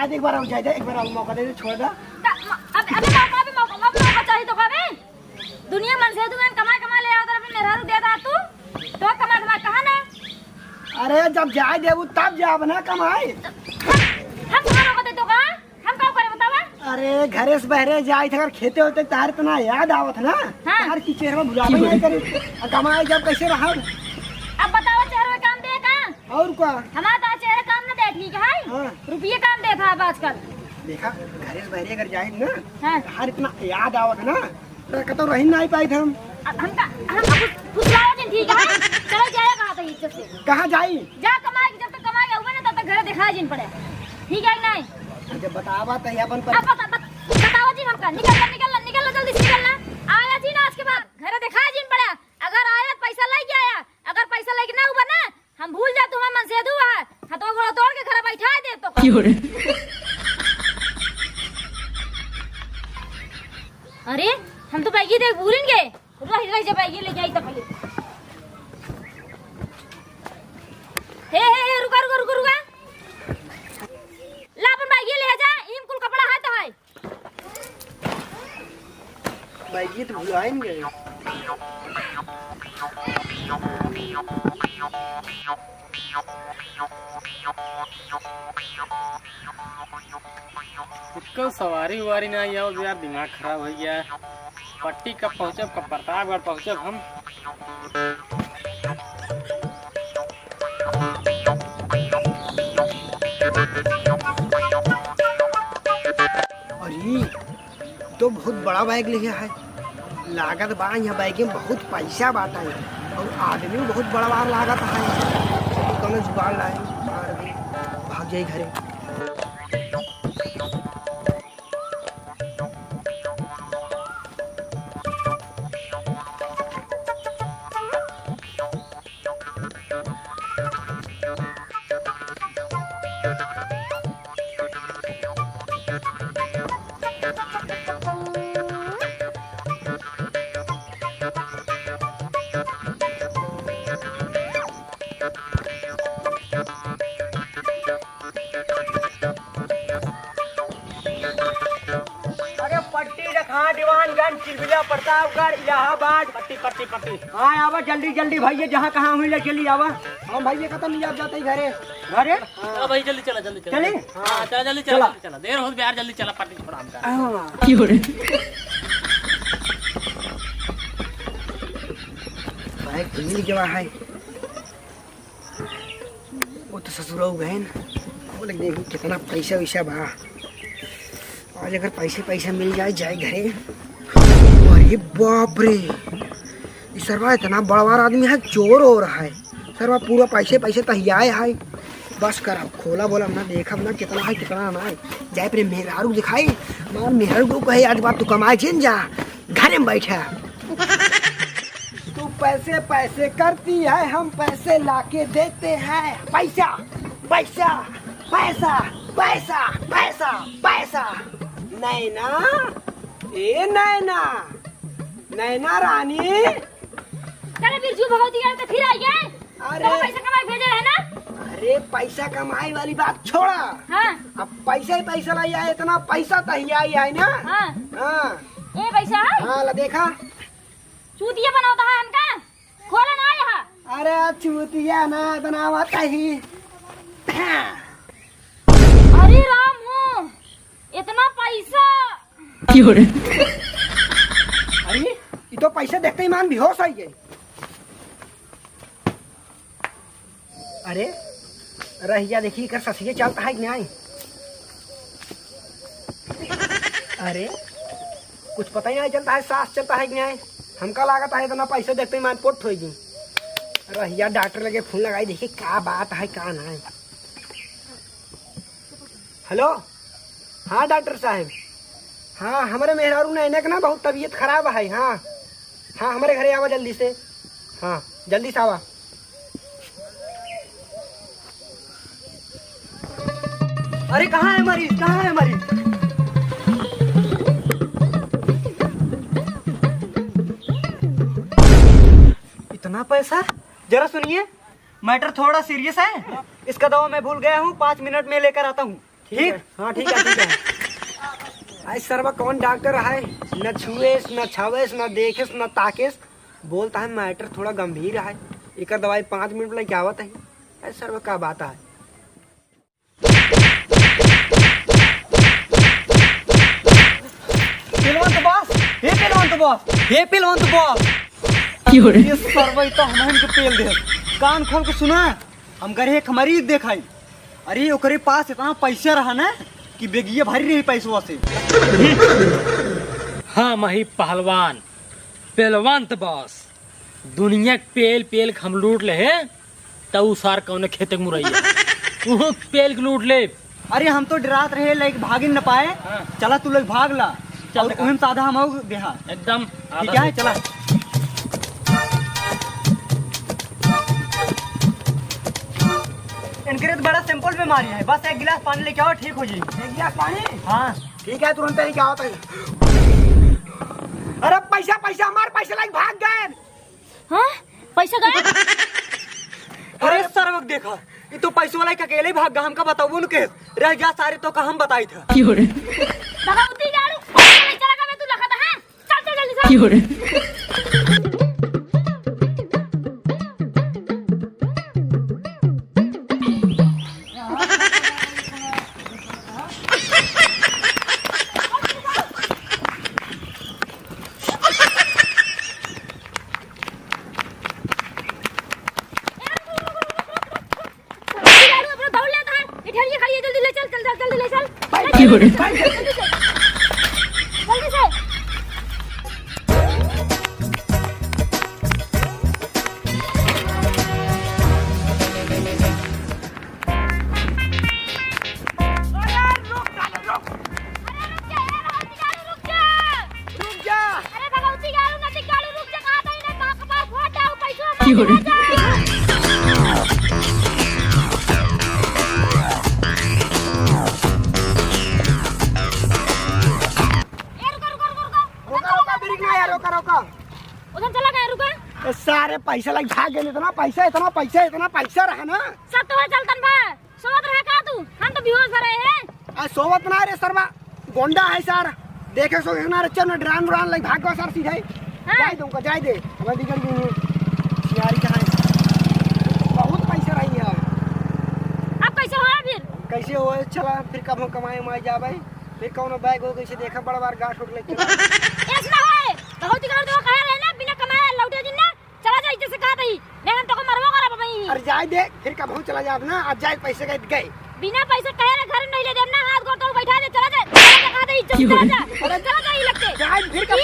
जाए एक बार और जाए एक बार और मौका दे छोड़ दा। अब मौका चाहिए तो कभी दुनिया मन से तू कमा ले आता अपने मेहरारू दे दा तू तो कमा कहां ना। अरे जब जाए देबू तब जाब ना कमाए। हम कहां रोक दे तो का हम का करे बतावा। अरे घरे से बहरे जाए अगर खेते होते तार इतना याद आवत ना तार की चेहरा भुलावे नहीं करे कमाए जब कैसे रहा। अब बताओ चेहरे काम दे का और क्या हमारा तो चेहरे काम ना दे ठीक है। हाँ। रुपये काम दे था अब आजकल देखा घरे से बहरे अगर जाए ना हाँ। तार इतना याद आवत ना तो कतो रही नहीं पाई थे हम फुसलाओ दिन ठीक है। चलो जाए कहां था इज्जत से कहाँ जाई जा कमाए जब तक कमाएगा हुआ ना तब तक घर दिखा जिन पड़े ठीक है नहीं। जब बतावा तो अपन अब बताओ जी हमका निकल जल्दी से निकलना आया जी ना आज के बाद घर दिखा जिन पड़ा अगर आया पैसा लेके आया अगर पैसा लेके ना हुआ ना हम भूल जा तुम्हें मन से दुआ हथो गोड़ा तोड़ के घर बैठा दे तो अरे हम तो बैगी देख भूलेंगे रही जब बैगी ले जाई तो पहले हे रुका ला अपन बैगी ले जा इम कुल कपड़ा है तो है बैगी तो भुलाएंगे। कल सवारी उवारी ना आओ यार दिमाग खराब हो गया। पट्टी कब पहुँचब कब प्रतापगढ़ पहुँचब हम। अरे तो बहुत बड़ा बैग लिया है लागत बा यहाँ बैग में बहुत पैसा बाटा है और आदमी बहुत बड़ा बार लागत है कौन जुगाड़ लाए भाग जाए घरे। दीवानगंज चिलबिला प्रतापगढ़ इलाहाबाद पट्टी हाँ आवा जल्दी भैया जहाँ कहाँ हुई ले चली आवा। हम भैया खत्म नहीं आप जाते घरे हाँ भाई जल्दी चला चले हाँ चला जल्दी चला देर हो यार जल्दी चला पट्टी छोड़ा मिल गया है वो तो ससुर गए बोले देखो कितना पैसा वैसा बा आज अगर पैसा मिल जाए घरे। अरे बाप रे ये सरवा इतना बड़ा बड़ा आदमी है चोर हो रहा है सरवा पूरा पैसे तहियाए है बस कर खोला बोला ना देखा ना कितना है कितना ना है जाए पर मेहरारू दिखाई मार मेहरारू को कहे आज बात तू कमाए छीन जा घरे में बैठा तू पैसे करती है हम पैसे लाके देते हैं पैसा पैसा पैसा पैसा पैसा पैसा नैना ए नैना रानी चले बिरजू भगवती गए तो फिर आई है। अरे पैसा कमाए भेजे है ना। अरे पैसा कमाई वाली बात छोड़ा हाँ। अब पैसा ही पैसा लाई है इतना पैसा तो ही आई है ना। हाँ। हाँ ये पैसा है हाँ ला देखा चूतिया बनाता है हमका खोला ना यहाँ। अरे चूतिया ना बनावता ही अरे राम हो इतना पैसा अरे ये तो पैसा देखते ही मान बेहोश आई गई। अरे रहिया देखी कर ससिए चलता है न्याय। अरे कुछ पता ही नहीं चलता है सास चलता है न्याय हमका लागत है इतना पैसा देखते ही मान पोट होगी। रहिया डॉक्टर लगे फोन लगाई देखिए क्या बात है क्या ना है। हेलो हाँ डॉक्टर साहब हाँ हमारे मेहरारू नैना का ना बहुत तबीयत खराब है। हाँ हाँ हमारे घरे आवा जल्दी से। हाँ जल्दी से आवा। अरे कहाँ है मरीज कहाँ है मरीज। इतना पैसा जरा सुनिए मैटर थोड़ा सीरियस है इसका दवा मैं भूल गया हूँ 5 मिनट में लेकर आता हूँ। ठीक, हाँ ठीक है। आज सरवा कौन डॉक्टर है, न छुएस न छावेस न देखेस न ताकेस, बोलता है मैटर थोड़ा गंभीर है, एक दवाई 5 मिनट में क्या होता है। आज सरवा क्या बात है। पिलवंत बॉस, हे पिलवंत बॉस, हे पिलवंत बॉस। ये सरवई तो हमन के पेल दे। कान खोल के सुना, हम गरे एक मरीज देखाई। अरे ओकरे पास इतना पैसा रहा ना कि बेगिए भरी रही पैसवा से। हाँ मही पहलवान पेलवंत बॉस, दुनिया के पेल पेल के हम लूट ले हैं, तब सार कौन खेते मुरैया वो पेल के लूट ले। अरे हम तो डरात रहे लाइक भागिन न पाए। हाँ। चला तू लोग भाग ला, चल और उन्हें साधा हम देहा। एकदम ठीक है, चला। इनके तो बड़ा सिंपल बीमारी है, बस एक गिलास पानी लेके आओ, ठीक हो जाएगी। एक गिलास पानी, हाँ ठीक है, तुरंत ही क्या होता है। अरे पैसा पैसा, हमारे पैसे लाइक भाग गए। हाँ पैसा गए। अरे सरवक देखा, ये तो पैसों वाला अकेले भाग गया, हमका बताओ न के रह गया सारे तो का हम बताई था। भगवती गाड़ू चला का मैं तू लखा था। हां चल चल जल्दी से। जल्दी से। रुक जा। अरे भगवती गाड़ू नदी गाड़ू रुक जा, कहां तई ना कहां के पास फोड़ दे पैसा। रोका। उधर चला गया, रुका। सारे पैसा लाइक भाग गए। इतना पैसा रहा ना। सब तो चलतन बा सोवत रहा का तू, हम तो बेहोश रहे हैं। आज सोवत ना रे सरवा, गोंडा है सर, देखे सो ना रे, चल ना ड्रान लाइक भाग गया सर सीधे। जाए दूंगा, जाए दे हमारी दिगर की यारी कहां है। बहुत पैसा रही है। अब कैसे होया फिर? कैसे हो चला फिर, कब हम कमाए माए जाबे, फिर कौन बैग हो कैसे देखा बड़ा बार गाठ उठ लेके। ऐसा है बहुत ही कर दो, कहा रहे ना बिना कमाए लौटे दिन ना चला जा, इज्जत से कहा दई मैं तो को मरवा करा भाई। अरे जाए दे फिर, कब हम चला जाब ना, आज जाए पैसे गए। बिना पैसे कहे रे घर नहीं ले देना, हाथ गोड़ तो बैठा दे, चला जा कहा दे, इज्जत से चला जा। अरे चला जा ही लगते जाए फिर, कब